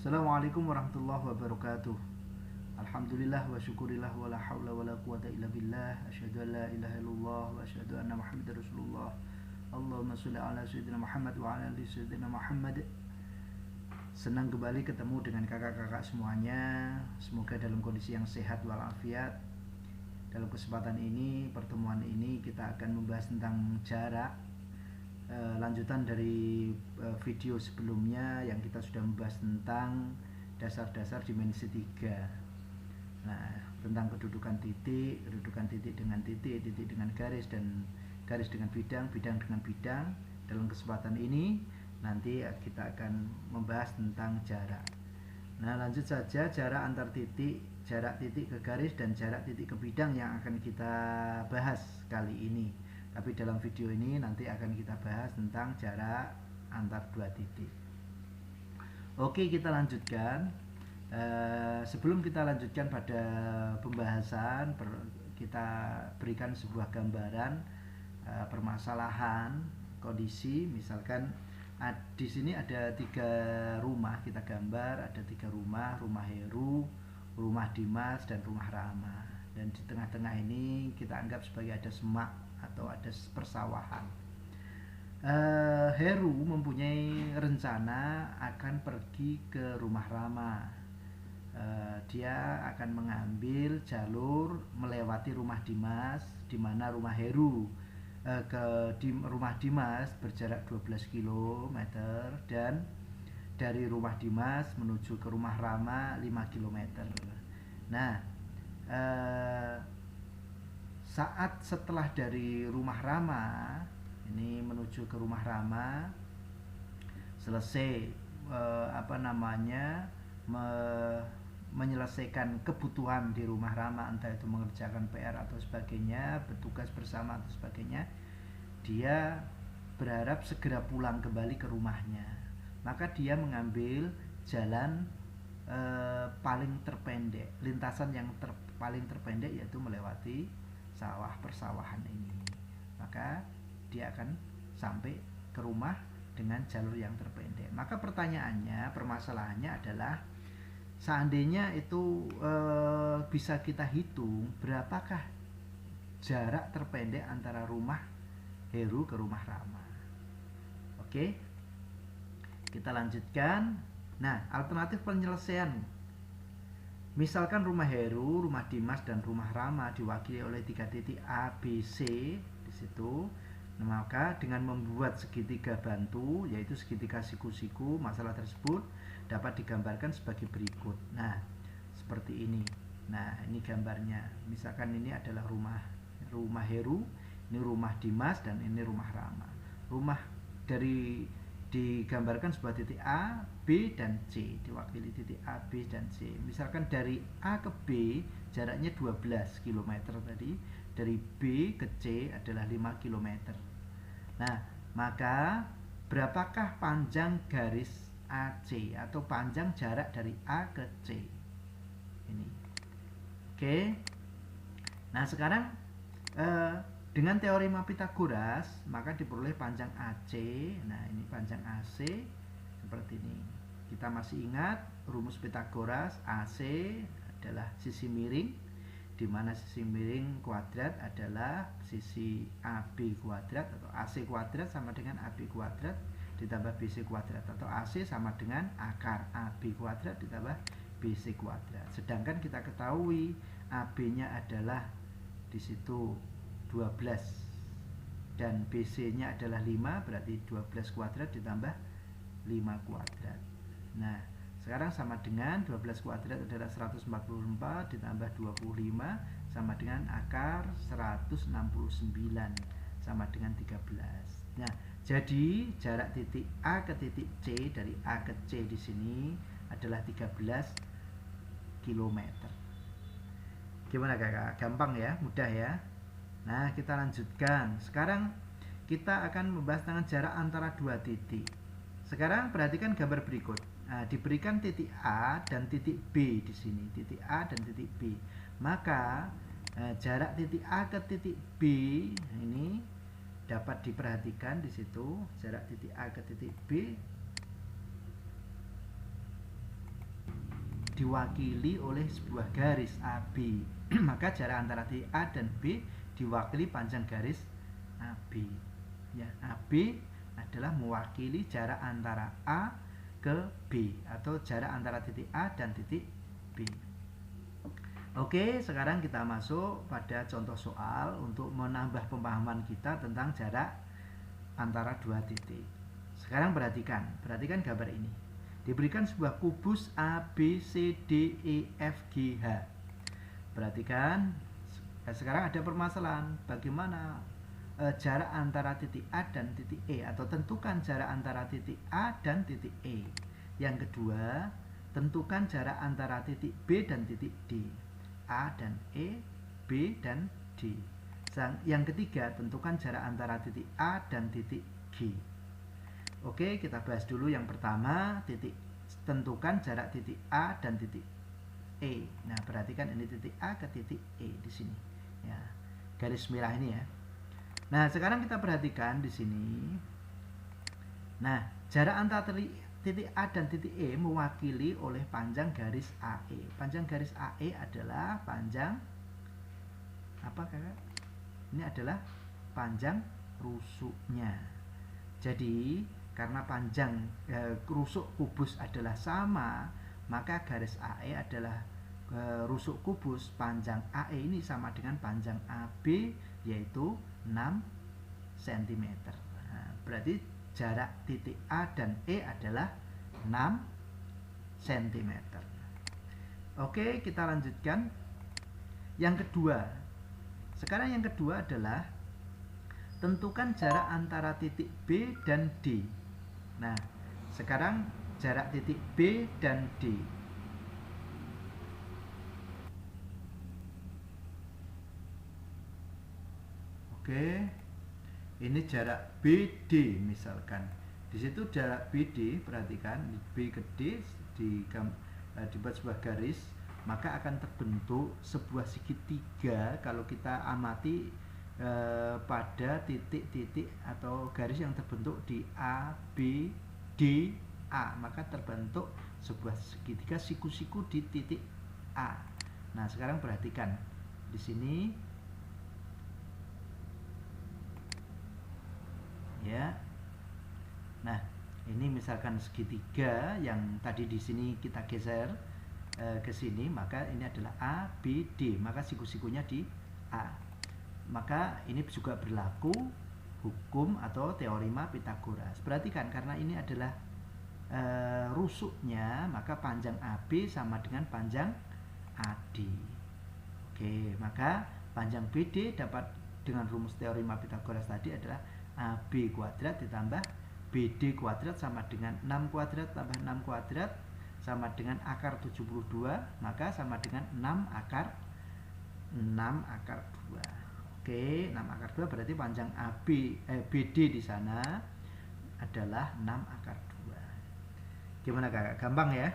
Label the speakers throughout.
Speaker 1: Assalamualaikum warahmatullahi wabarakatuh. Alhamdulillah wa syukurillah wa la hawla wa la quwata illa billah. Asyhadu an la ilaha illallah wa asyhadu anna Muhammadar Rasulullah. Allahumma sholli ala sayyidina Muhammad wa ala ali sayyidina Muhammad. Senang kembali ketemu dengan kakak-kakak semuanya. Semoga dalam kondisi yang sehat walafiat. Dalam kesempatan ini, pertemuan ini kita akan membahas tentang jarak. Lanjutan dari video sebelumnya yang kita sudah membahas tentang dasar-dasar dimensi 3. Nah, tentang kedudukan titik dengan titik dengan garis, dan garis dengan bidang dengan bidang. Dalam kesempatan ini nanti kita akan membahas tentang jarak. Nah, lanjut saja jarak antar titik, jarak titik ke garis, dan jarak titik ke bidang yang akan kita bahas kali ini. Tapi dalam video ini nanti akan kita bahas tentang jarak antar dua titik. Oke, kita lanjutkan. Sebelum kita lanjutkan pada pembahasan, kita berikan sebuah gambaran permasalahan kondisi. Misalkan di sini ada 3 rumah, kita gambar ada 3 rumah: rumah Heru, rumah Dimas, dan rumah Rama. Dan di tengah-tengah ini kita anggap sebagai ada semak atau ada persawahan. Heru mempunyai rencana akan pergi ke rumah Rama. Dia akan mengambil jalur melewati rumah Dimas, di mana rumah Heru rumah Dimas berjarak 12 km, dan dari rumah Dimas menuju ke rumah Rama 5 km. Nah, saat setelah dari rumah Rama ini menuju ke rumah Rama, selesai menyelesaikan kebutuhan di rumah Rama, entah itu mengerjakan PR atau sebagainya, bertugas bersama atau sebagainya, dia berharap segera pulang kembali ke rumahnya. Maka dia mengambil jalan paling terpendek, lintasan yang paling terpendek, yaitu melewati sawah persawahan ini. Maka dia akan sampai ke rumah dengan jalur yang terpendek. Maka pertanyaannya, permasalahannya adalah, seandainya itu bisa kita hitung, berapakah jarak terpendek antara rumah Heru ke rumah Rama? Oke, kita lanjutkan. Nah, alternatif penyelesaian, misalkan rumah Heru, rumah Dimas, dan rumah Rama diwakili oleh 3 titik A, B, C di situ. Maka dengan membuat segitiga bantu, yaitu segitiga siku-siku, masalah tersebut dapat digambarkan sebagai berikut. Nah, seperti ini. Nah, ini gambarnya. Misalkan ini adalah rumah Heru, ini rumah Dimas, dan ini rumah Rama. Rumah digambarkan sebuah titik A, B, dan C, diwakili titik A, B, dan C. Misalkan dari A ke B jaraknya 12 km tadi, dari B ke C adalah 5 km. Nah, maka berapakah panjang garis AC atau panjang jarak dari A ke C? Ini. Oke. Nah, sekarang dengan teorema Pythagoras, maka diperoleh panjang AC. Nah, ini panjang AC seperti ini. Kita masih ingat rumus Pythagoras, AC adalah sisi miring, di mana sisi miring kuadrat adalah sisi AB kuadrat, atau AC kuadrat sama dengan AB kuadrat ditambah BC kuadrat, atau AC sama dengan akar AB kuadrat ditambah BC kuadrat. Sedangkan kita ketahui AB-nya adalah di situ 12 dan BC-nya adalah 5, berarti 12 kuadrat ditambah 5 kuadrat. Nah, sekarang sama dengan 12 kuadrat adalah 144 ditambah 25 sama dengan akar 169 sama dengan 13. Nah, jadi jarak titik A ke titik C, dari A ke C di sini adalah 13 km. Gimana kakak? Gampang ya? Mudah ya? Nah, kita lanjutkan. Sekarang kita akan membahas tentang jarak antara dua titik. Sekarang perhatikan gambar berikut. Nah, diberikan titik A dan titik B di sini, titik A dan titik B. Maka jarak titik A ke titik B ini dapat diperhatikan di situ. Jarak titik A ke titik B diwakili oleh sebuah garis AB. Maka jarak antara titik A dan B diwakili panjang garis AB. Ya, AB adalah mewakili jarak antara A ke B atau jarak antara titik A dan titik B. Oke, sekarang kita masuk pada contoh soal untuk menambah pemahaman kita tentang jarak antara dua titik. Sekarang perhatikan gambar ini. Diberikan sebuah kubus A, B, C, D, E, F, G, H. Perhatikan, sekarang ada permasalahan. Bagaimana jarak antara titik A dan titik E, atau tentukan jarak antara titik A dan titik E. Yang kedua, tentukan jarak antara titik B dan titik D. A dan E, B dan D. Yang ketiga, tentukan jarak antara titik A dan titik G. Oke, kita bahas dulu yang pertama, tentukan jarak titik A dan titik E. Nah, perhatikan ini titik A ke titik E di sini. Ya, garis merah ini ya. Nah, sekarang kita perhatikan di sini. Nah, jarak antara titik A dan titik E mewakili oleh panjang garis AE. Panjang garis AE adalah panjang apa, Kakak? Ini adalah panjang rusuknya. Jadi, karena panjang rusuk kubus adalah sama, maka garis AE adalah rusuk kubus. Panjang AE ini sama dengan panjang AB, yaitu 6 cm. Nah, berarti jarak titik A dan E adalah 6 cm. Oke, kita lanjutkan. Yang kedua. Sekarang yang kedua adalah tentukan jarak antara titik B dan D. Nah, sekarang jarak titik B dan D. Oke. Ini jarak BD misalkan. Di situ jarak BD, perhatikan B ke D dibuat sebuah garis, maka akan terbentuk sebuah segitiga kalau kita amati pada titik-titik atau garis yang terbentuk di A, B, D, A, maka terbentuk sebuah segitiga siku-siku di titik A. Nah, sekarang perhatikan di sini. Ya. Nah, ini misalkan segitiga yang tadi di sini kita geser ke sini, maka ini adalah A, B, D, maka siku-sikunya di A. Maka ini juga berlaku hukum atau teorema Pythagoras. Perhatikan, karena ini adalah rusuknya, maka panjang AB sama dengan panjang AD. Oke, maka panjang BD dapat dengan rumus teorema Pythagoras tadi adalah AB kuadrat ditambah BD kuadrat sama dengan 6 kuadrat tambah 6 kuadrat sama dengan akar 72, maka sama dengan 6 akar 2. Oke, 6 akar 2 berarti panjang BD di sana adalah 6 akar 2. Gimana, Kakak? Gampang ya?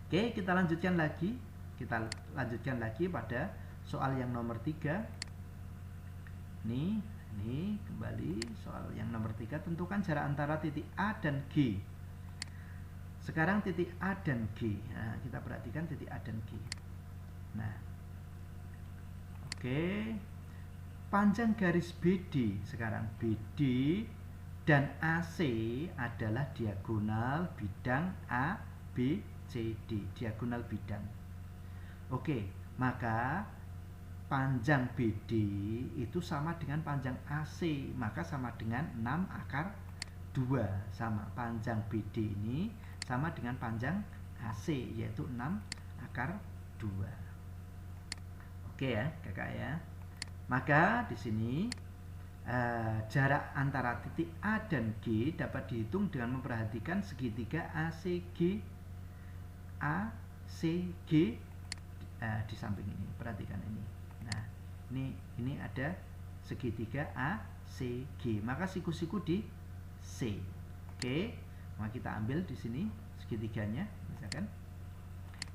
Speaker 1: Oke, kita lanjutkan lagi. Kita lanjutkan lagi pada soal yang nomor 3. Ini kembali soal yang nomor 3, tentukan jarak antara titik A dan G. Sekarang titik A dan G. Nah, kita perhatikan titik A dan G. Nah, oke. Panjang garis BD sekarang BD dan AC adalah diagonal bidang A, B, C, D. Diagonal bidang. Oke, maka panjang BD itu sama dengan panjang AC, maka sama dengan 6 akar 2. Sama, panjang BD ini sama dengan panjang AC, yaitu 6 akar 2. Oke ya, Kakak ya. Maka di sini jarak antara titik A dan G dapat dihitung dengan memperhatikan segitiga ACG di samping ini. Perhatikan ini. Nah, ini ada segitiga ACG, maka siku-siku di C. Oke, maka kita ambil di sini segitiganya, misalkan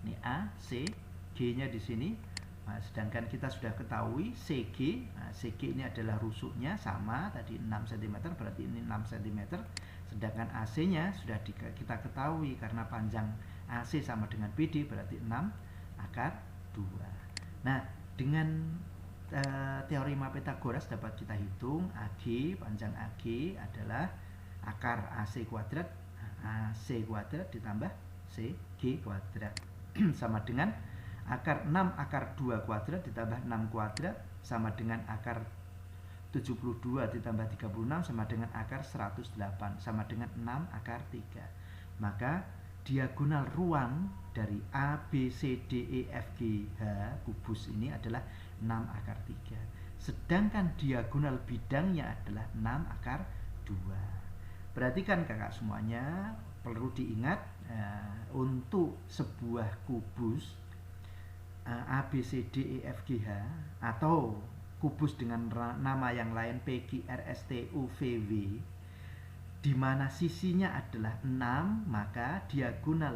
Speaker 1: ini A, C, G-nya di sini. Nah, sedangkan kita sudah ketahui CG, nah, CG ini adalah rusuknya sama tadi 6 cm, berarti ini 6 cm. Sedangkan AC-nya sudah kita ketahui karena panjang AC sama dengan BD berarti 6 akar 2. Nah, dengan teorema Pythagoras dapat kita hitung AG, panjang AG adalah akar AC kuadrat, AC kuadrat ditambah CG kuadrat sama dengan akar 6 akar 2 kuadrat ditambah 6 kuadrat sama dengan akar 72 ditambah 36 sama dengan akar 108 sama dengan 6 akar 3. Maka diagonal ruang dari A, B, C, D, E, F, G, H kubus ini adalah 6 akar 3. Sedangkan diagonal bidangnya adalah 6 akar 2. Perhatikan kakak semuanya, perlu diingat untuk sebuah kubus A, B, C, D, E, F, G, H atau kubus dengan nama yang lain P, Q, R, S, T, U, V, W, di mana sisinya adalah 6, maka diagonal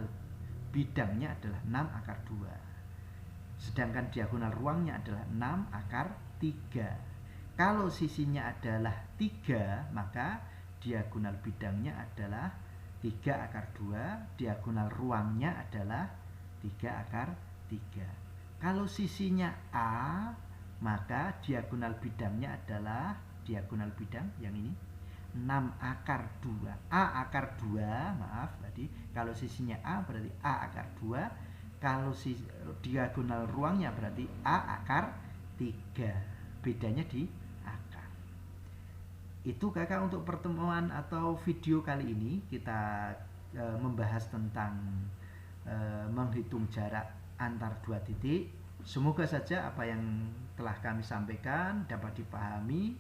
Speaker 1: bidangnya adalah 6 akar 2. Sedangkan diagonal ruangnya adalah 6 akar 3. Kalau sisinya adalah 3, maka diagonal bidangnya adalah 3 akar 2, diagonal ruangnya adalah 3 akar 3. Kalau sisinya A, maka diagonal bidangnya adalah diagonal bidang yang ini 6 akar 2. A akar 2, maaf tadi. Kalau sisinya A berarti A akar 2. Kalau diagonal ruangnya berarti A akar 3. Bedanya di akar. Itu kakak untuk pertemuan atau video kali ini kita membahas tentang menghitung jarak antar dua titik. Semoga saja apa yang telah kami sampaikan dapat dipahami,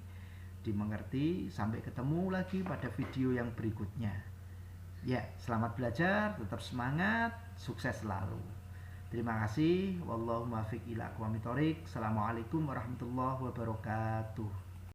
Speaker 1: dimengerti. Sampai ketemu lagi pada video yang berikutnya. Ya, selamat belajar, tetap semangat, sukses selalu. Terima kasih. Wallahu muwaffiq ila aqwamit thoriq. Assalamualaikum warahmatullahi wabarakatuh.